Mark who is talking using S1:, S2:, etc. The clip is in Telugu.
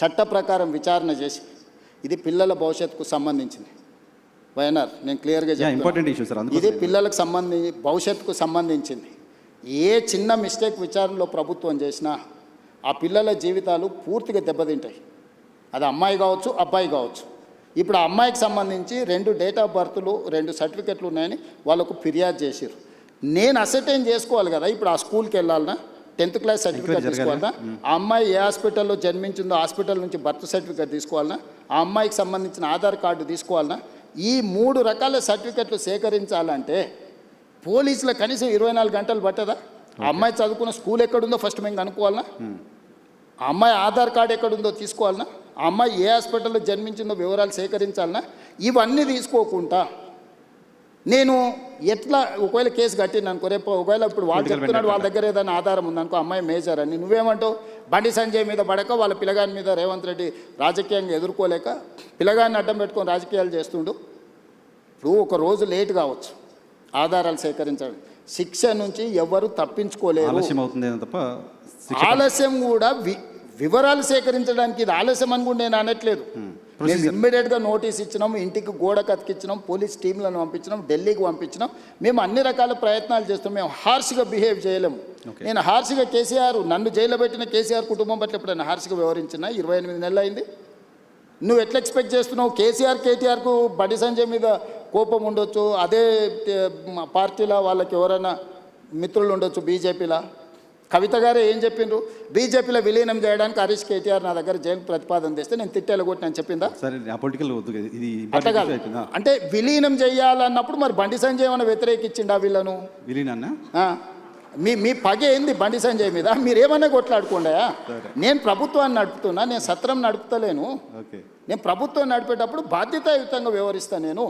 S1: చట్ట ప్రకారం విచారణ చేసి ఇది పిల్లల భవిష్యత్తుకు సంబంధించింది. వైఎన్ఆర్ నేను క్లియర్గా
S2: ఇంపార్టెంట్ ఇష్యూ సార్.
S1: ఇది పిల్లలకు భవిష్యత్తుకు సంబంధించింది. ఏ చిన్న మిస్టేక్ విచారణలో ప్రభుత్వం చేసినా ఆ పిల్లల జీవితాలు పూర్తిగా దెబ్బతింటాయి. అది అమ్మాయి కావచ్చు, అబ్బాయి కావచ్చు. ఇప్పుడు ఆ అమ్మాయికి సంబంధించి 2 డేట్ ఆఫ్ బర్త్లు 2 సర్టిఫికెట్లు ఉన్నాయని వాళ్ళకు ఫిర్యాదు చేశారు. నేను అసర్టైన్ చేసుకోవాలి కదా, ఇప్పుడు ఆ స్కూల్కి వెళ్ళాలన్నా 10th క్లాస్ సర్టిఫికేట్ తీసుకోవాలన్నా, ఆ అమ్మాయి ఏ హాస్పిటల్లో జన్మించిందో హాస్పిటల్ నుంచి బర్త్ సర్టిఫికేట్ తీసుకోవాలన్నా, ఆ అమ్మాయికి సంబంధించిన ఆధార్ కార్డు తీసుకోవాలన్నా, ఈ 3 రకాల సర్టిఫికెట్లు సేకరించాలంటే పోలీసుల కనీసం 24 గంటలు పట్టదా? ఆ అమ్మాయి చదువుకున్న స్కూల్ ఎక్కడుందో ఫస్ట్ మేము కనుక్కోవాలన్నా, ఆ అమ్మాయి ఆధార్ కార్డు ఎక్కడుందో తీసుకోవాలన్నా, ఆ అమ్మాయి ఏ హాస్పిటల్లో జన్మించిందో వివరాలు సేకరించాలన్నా, ఇవన్నీ తీసుకోకుండా నేను ఎట్లా ఒకవేళ కేసు కట్టిన అనుకో, రేపు ఒకవేళ ఇప్పుడు వాళ్ళు చెప్తున్నాడు వాళ్ళ దగ్గర ఏదైనా ఆధారం ఉందనుకో, అమ్మాయి మేజర్ అని, నువ్వేమంటావు? బండి సంజయ్ మీద పడక వాళ్ళ పిల్లగాని మీద రేవంత్ రెడ్డి రాజకీయంగా ఎదుర్కోలేక పిల్లగాన్ని అడ్డం పెట్టుకొని రాజకీయాలు చేస్తుండు. ఇప్పుడు ఒక రోజు లేట్ కావచ్చు ఆధారాలు సేకరించడం, శిక్ష నుంచి ఎవరు తప్పించుకోలేరు. ఆలస్యం కూడా వివరాలు సేకరించడానికి ఇది ఆలస్యం అని కూడా నేను అనట్లేదు. మేము ఇమ్మీడియట్గా నోటీస్ ఇచ్చినాం, ఇంటికి గోడ కతికిచ్చినాం, పోలీస్ టీంలను పంపించినాం, ఢిల్లీకి పంపించినాం. మేము అన్ని రకాల ప్రయత్నాలు చేస్తాం. మేము హార్ష్గా బిహేవ్ చేయలేము. నేను హార్ష్గా కేసీఆర్ నన్ను జైల్లో పెట్టిన కేసీఆర్ కుటుంబం పట్ల ఎప్పుడైనా హార్ష్గా వ్యవహరించిన 28 నెలలు అయింది. నువ్వు ఎట్లా ఎక్స్పెక్ట్ చేస్తున్నావు? కేటీఆర్కు బండి సంజయ్ మీద కోపం ఉండొచ్చు, అదే పార్టీలో వాళ్ళకి ఎవరైనా మిత్రులు ఉండొచ్చు, బీజేపీలో. కవిత గారే ఏం చెప్పిండ్రు? బీజేపీలో విలీనం చేయడానికి హరీష్ కేటీఆర్ నా దగ్గర జైలు ప్రతిపాదన తెస్తే నేను తిట్టేలా కొట్టినని చెప్పిందా? అంటే విలీనం చేయాలన్నప్పుడు మరి బండి సంజయ్ ఏమైనా వ్యతిరేకించిండా వీళ్ళను? మీ పగ ఏంది బండి సంజయ్ మీద? మీరేమన్నా కొట్లాడుకోండా? నేను ప్రభుత్వాన్ని నడుపుతున్నా, నేను సత్రం నడుపుతలేను. నేను ప్రభుత్వం నడిపేటప్పుడు బాధ్యతాయుతంగా వ్యవహరిస్తాను. నేను